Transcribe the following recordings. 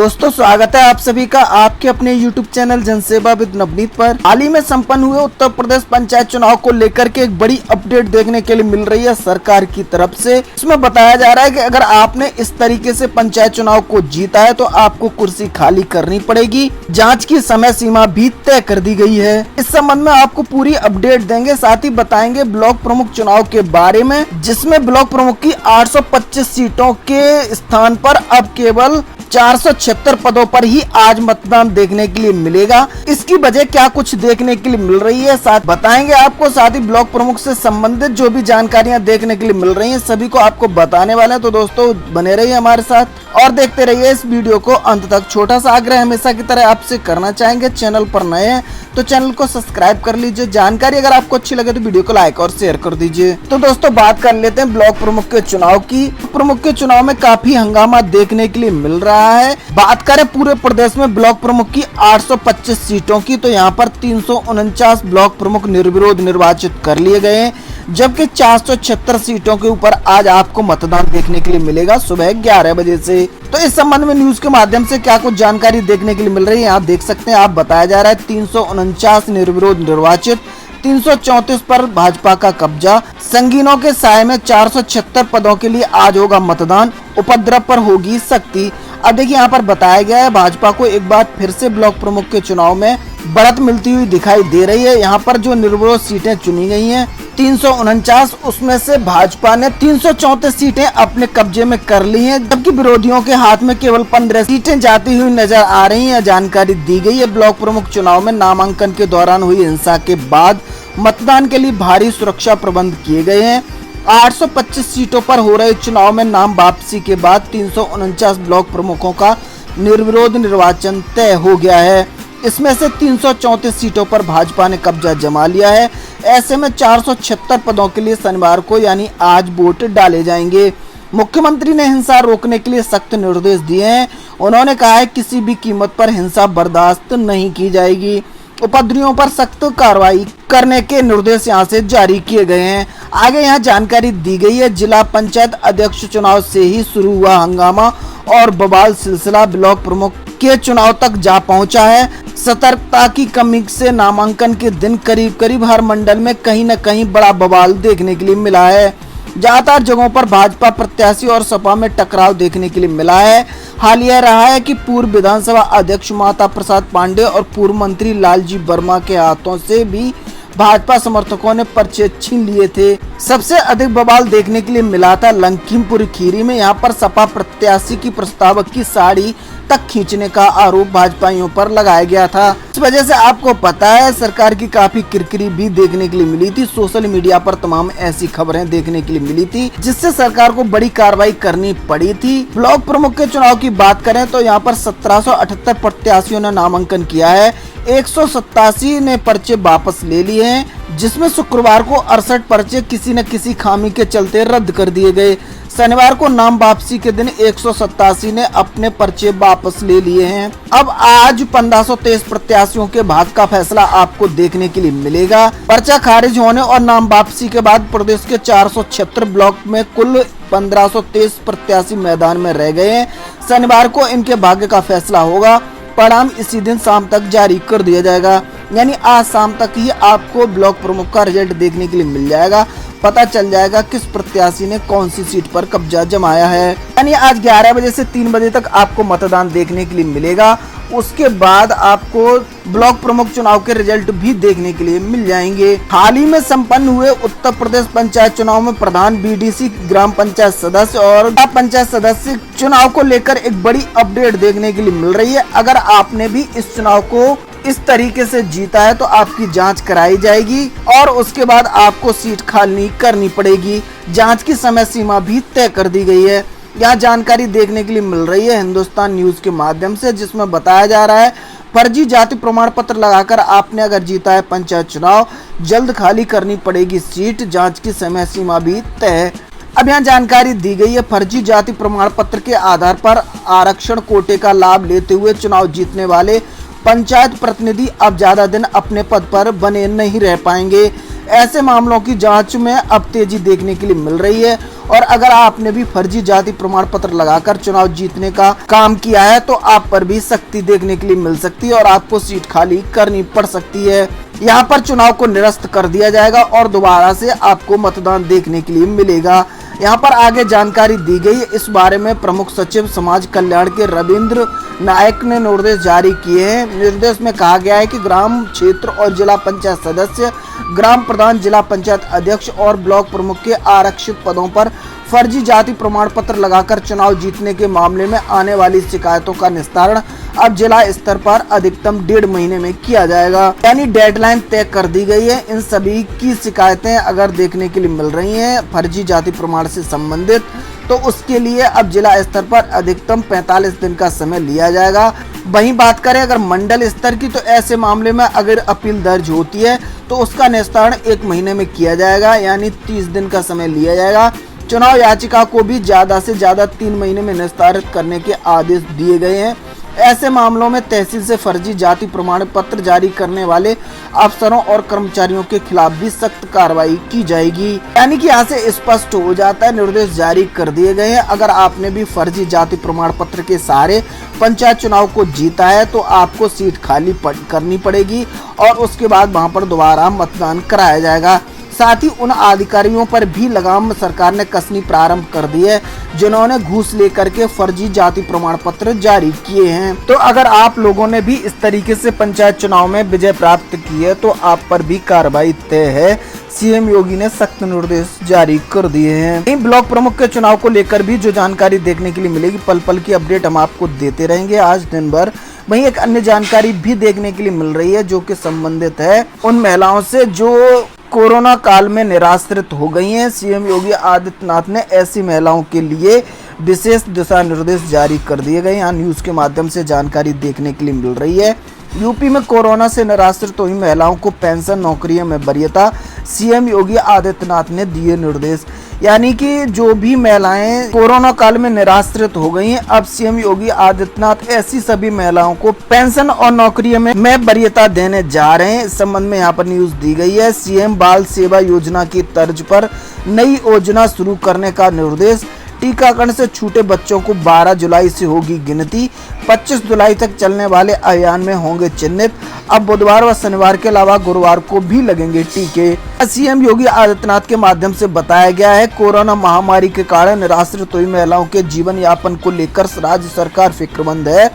दोस्तों स्वागत है आप सभी का आपके अपने YouTube चैनल जनसेवा विद नवनीत पर। हाल ही में संपन्न हुए उत्तर प्रदेश पंचायत चुनाव को लेकर के एक बड़ी अपडेट देखने के लिए मिल रही है सरकार की तरफ से। इसमें बताया जा रहा है कि अगर आपने इस तरीके से पंचायत चुनाव को जीता है तो आपको कुर्सी खाली करनी पड़ेगी। जांच की समय सीमा भी तय कर दी गई है। इस संबंध में आपको पूरी अपडेट देंगे, साथ ही बताएंगे ब्लॉक प्रमुख चुनाव के बारे में, जिसमें ब्लॉक प्रमुख की 825 सीटों के स्थान पर अब केवल 476 पदों पर ही आज मतदान देखने के लिए मिलेगा। इसकी वजह क्या कुछ देखने के लिए मिल रही है साथ बताएंगे आपको। साथ ही ब्लॉक प्रमुख से संबंधित जो भी जानकारियां देखने के लिए मिल रही हैं सभी को आपको बताने वाले हैं। तो दोस्तों बने रहिए हमारे साथ और देखते रहिए इस वीडियो को अंत तक। छोटा सा आग्रह हमेशा की तरह आपसे करना चाहेंगे, चैनल पर नए हैं तो चैनल को सब्सक्राइब कर लीजिए। जानकारी अगर आपको अच्छी लगे तो वीडियो को लाइक और शेयर कर दीजिए। तो दोस्तों बात कर लेते हैं ब्लॉक प्रमुख के चुनाव की। प्रमुख के चुनाव में काफी हंगामा देखने के लिए मिल रहा है। बात करें पूरे प्रदेश में ब्लॉक प्रमुख की 825 सीटों की, तो यहाँ पर 349 ब्लॉक प्रमुख निर्विरोध निर्वाचित कर लिए गए हैं, जबकि 476 सीटों के ऊपर आज आपको मतदान देखने के लिए मिलेगा सुबह 11 बजे से। तो इस संबंध में न्यूज के माध्यम से क्या कुछ जानकारी देखने के लिए मिल रही है यहाँ देख सकते हैं आप। बताया जा रहा है 349 निर्विरोध निर्वाचित, 334 पर भाजपा का कब्जा, संगीनों के साये में 476 पदों के लिए आज होगा मतदान, उपद्रव पर होगी सख्ती। अब देखिए यहाँ पर बताया गया है भाजपा को एक बार फिर से ब्लॉक प्रमुख के चुनाव में बढ़त मिलती हुई दिखाई दे रही है। यहाँ पर जो निर्विरोध सीटें चुनी गई हैं 349, उसमें से भाजपा ने 334 सीटें अपने कब्जे में कर ली हैं, जबकि विरोधियों के हाथ में केवल 15 सीटें जाती हुई नजर आ रही हैं। जानकारी दी गई है ब्लॉक प्रमुख चुनाव में नामांकन के दौरान हुई हिंसा के बाद मतदान के लिए भारी सुरक्षा प्रबंध किए गए हैं। 825 सीटों पर हो रहे चुनाव में नाम वापसी के बाद 349 ब्लॉक प्रमुखों का निर्विरोध निर्वाचन तय हो गया है। इसमें से 334 सीटों पर भाजपा ने कब्जा जमा लिया है। ऐसे में 476 पदों के लिए शनिवार को यानी आज वोट डाले जाएंगे। मुख्यमंत्री ने हिंसा रोकने के लिए सख्त निर्देश दिए हैं। उन्होंने कहा है किसी भी कीमत पर हिंसा बर्दाश्त नहीं की जाएगी। उपद्रवियों पर सख्त कार्रवाई करने के निर्देश यहाँ से जारी किए गए हैं। आगे यहाँ जानकारी दी गई है जिला पंचायत अध्यक्ष चुनाव से ही शुरू हुआ हंगामा और बवाल सिलसिला ब्लॉक प्रमुख के चुनाव तक जा पहुंचा है। सतर्कता की कमी से नामांकन के दिन करीब करीब हर मंडल में कहीं न कहीं बड़ा बवाल देखने के लिए मिला है। ज्यादातर जगहों पर भाजपा प्रत्याशी और सपा में टकराव देखने के लिए मिला है। हाल यह रहा है कि पूर्व विधानसभा अध्यक्ष माता प्रसाद पांडे और पूर्व मंत्री लालजी वर्मा के हाथों से भी भाजपा समर्थकों ने पर्चे छीन लिए थे। सबसे अधिक बवाल देखने के लिए मिला था लखीमपुर खीरी में। यहाँ पर सपा प्रत्याशी की प्रस्तावक की साड़ी तक खींचने का आरोप भाजपाइयों पर लगाया गया था। इस वजह से आपको पता है सरकार की काफी किरकिरी भी देखने के लिए मिली थी। सोशल मीडिया पर तमाम ऐसी खबरें देखने के लिए मिली थी जिससे सरकार को बड़ी कार्रवाई करनी पड़ी थी। ब्लॉक प्रमुख के चुनाव की बात करें तो यहाँ पर 1778 प्रत्याशियों ने नामांकन किया है। 187 ने पर्चे वापस ले लिए हैं, जिसमें शुक्रवार को 68 पर्चे किसी न किसी खामी के चलते रद्द कर दिए गए। शनिवार को नाम वापसी के दिन 187 ने अपने पर्चे वापस ले लिए हैं। अब आज 1523 प्रत्याशियों के भाग्य का फैसला आपको देखने के लिए मिलेगा। पर्चा खारिज होने और नाम वापसी के बाद प्रदेश के 476 ब्लॉक में कुल 1523 प्रत्याशी मैदान में रह गए हैं। शनिवार को इनके भाग्य का फैसला होगा। परिणाम इसी दिन शाम तक जारी कर दिया जाएगा, यानी आज शाम तक ही आपको ब्लॉक प्रमुख का रिजल्ट देखने के लिए मिल जाएगा। पता चल जाएगा किस प्रत्याशी ने कौन सी सीट पर कब्जा जमाया है। यानी आज 11 बजे से 3 बजे तक आपको मतदान देखने के लिए मिलेगा। उसके बाद आपको ब्लॉक प्रमुख चुनाव के रिजल्ट भी देखने के लिए मिल जाएंगे। हाल ही में संपन्न हुए उत्तर प्रदेश पंचायत चुनाव में प्रधान बीडीसी, ग्राम पंचायत सदस्य और पंचायत सदस्य चुनाव को लेकर एक बड़ी अपडेट देखने के लिए मिल रही है। अगर आपने भी इस चुनाव को इस तरीके से जीता है तो आपकी जांच कराई जाएगी और उसके बाद आपको सीट खाली करनी पड़ेगी। जांच की समय सीमा भी तय कर दी गई है। यह जानकारी देखने के लिए मिल रही है हिंदुस्तान न्यूज के माध्यम से, जिसमें बताया जा रहा है फर्जी जाति प्रमाण पत्र लगाकर आपने अगर जीता है पंचायत चुनाव, जल्द खाली करनी पड़ेगी सीट। जांच की समय सीमा भी तय है। अब यहाँ जानकारी दी गई है फर्जी जाति प्रमाण पत्र के आधार पर आरक्षण कोटे का लाभ लेते हुए चुनाव जीतने वाले पंचायत प्रतिनिधि अब ज्यादा दिन अपने पद पर बने नहीं रह पाएंगे। ऐसे मामलों की जांच में अब तेजी देखने के लिए मिल रही है और अगर आपने भी फर्जी जाति प्रमाण पत्र लगाकर चुनाव जीतने का काम किया है तो आप पर भी सख्ती देखने के लिए मिल सकती है और आपको सीट खाली करनी पड़ सकती है। यहाँ पर चुनाव को निरस्त कर दिया जाएगा और दोबारा से आपको मतदान देखने के लिए मिलेगा। यहाँ पर आगे जानकारी दी गई। इस बारे में प्रमुख सचिव समाज कल्याण के रविंद्र नायक ने निर्देश जारी किए हैं। निर्देश में कहा गया है कि ग्राम क्षेत्र और जिला पंचायत सदस्य, ग्राम प्रधान, जिला पंचायत अध्यक्ष और ब्लॉक प्रमुख के आरक्षित पदों पर फर्जी जाति प्रमाण पत्र लगाकर चुनाव जीतने के मामले में आने वाली शिकायतों का निस्तारण अब जिला स्तर पर अधिकतम 1.5 महीने में किया जाएगा। यानी डेडलाइन तय कर दी गई है। इन सभी की शिकायतें अगर देखने के लिए मिल रही हैं फर्जी जाति प्रमाण से संबंधित, तो उसके लिए अब जिला स्तर पर अधिकतम 45 दिन का समय लिया जाएगा। वहीं बात करें अगर मंडल स्तर की, तो ऐसे मामले में अगर अपील दर्ज होती है तो उसका निस्तारण 1 महीने में किया जाएगा, यानी 30 दिन का समय लिया जाएगा। चुनाव याचिका को भी ज्यादा से ज्यादा 3 महीने में निस्तारित करने के आदेश दिए गए हैं। ऐसे मामलों में तहसील से फर्जी जाति प्रमाण पत्र जारी करने वाले अफसरों और कर्मचारियों के खिलाफ भी सख्त कार्रवाई की जाएगी। यानी कि यहाँ से स्पष्ट हो जाता है, निर्देश जारी कर दिए गए हैं। अगर आपने भी फर्जी जाति प्रमाण पत्र के सहारे पंचायत चुनाव को जीता है तो आपको सीट खाली करनी पड़ेगी और उसके बाद वहाँ पर दोबारा मतदान कराया जाएगा। साथ ही उन अधिकारियों पर भी लगाम सरकार ने कसनी प्रारंभ कर दी है जिन्होंने घूस लेकर के फर्जी जाति प्रमाण पत्र जारी किए हैं। तो अगर आप लोगों ने भी इस तरीके से पंचायत चुनाव में विजय प्राप्त की है तो आप पर भी कार्रवाई तय है। सीएम योगी ने सख्त निर्देश जारी कर दिए हैं। ब्लॉक प्रमुख के चुनाव को लेकर भी जो जानकारी देखने के लिए मिलेगी, पल पल की अपडेट हम आपको देते रहेंगे आज दिन भर। वहीं एक अन्य जानकारी भी देखने के लिए मिल रही है जो कि संबंधित है उन महिलाओं से जो कोरोना काल में निराश्रित हो गई हैं। सीएम योगी आदित्यनाथ ने ऐसी महिलाओं के लिए विशेष दिशा निर्देश जारी कर दिए गए। यहाँ न्यूज़ के माध्यम से जानकारी देखने के लिए मिल रही है। यूपी में कोरोना से निराश्रित हुई महिलाओं को पेंशन, नौकरियों में वरीयता, सीएम योगी आदित्यनाथ ने दिए निर्देश। यानी कि जो भी महिलाएं कोरोना काल में निराश्रित हो गई हैं, अब सीएम योगी आदित्यनाथ ऐसी सभी महिलाओं को पेंशन और नौकरियों में वरीयता देने जा रहे हैं। इस संबंध में यहाँ पर न्यूज दी गई है। सीएम बाल सेवा योजना की तर्ज पर नई योजना शुरू करने का निर्देश। टीकाकरण से छूटे बच्चों को 12 जुलाई से होगी गिनती। 25 जुलाई तक चलने वाले अभियान में होंगे चिन्हित। अब बुधवार व शनिवार के अलावा गुरुवार को भी लगेंगे टीके। सीएम योगी आदित्यनाथ के माध्यम से बताया गया है, कोरोना महामारी के कारण निराश्रित हुई महिलाओं के जीवन यापन को लेकर राज्य सरकार फिक्रमंद है।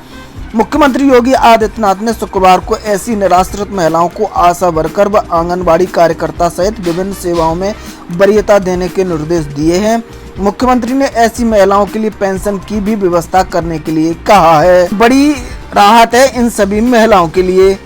मुख्यमंत्री योगी आदित्यनाथ ने शुक्रवार को ऐसी निराश्रित महिलाओं को आशा वर्कर व आंगनबाड़ी कार्यकर्ता सहित विभिन्न सेवाओं में वरीयता देने के निर्देश दिए हैं। मुख्यमंत्री ने ऐसी महिलाओं के लिए पेंशन की भी व्यवस्था करने के लिए कहा है। बड़ी राहत है इन सभी महिलाओं के लिए।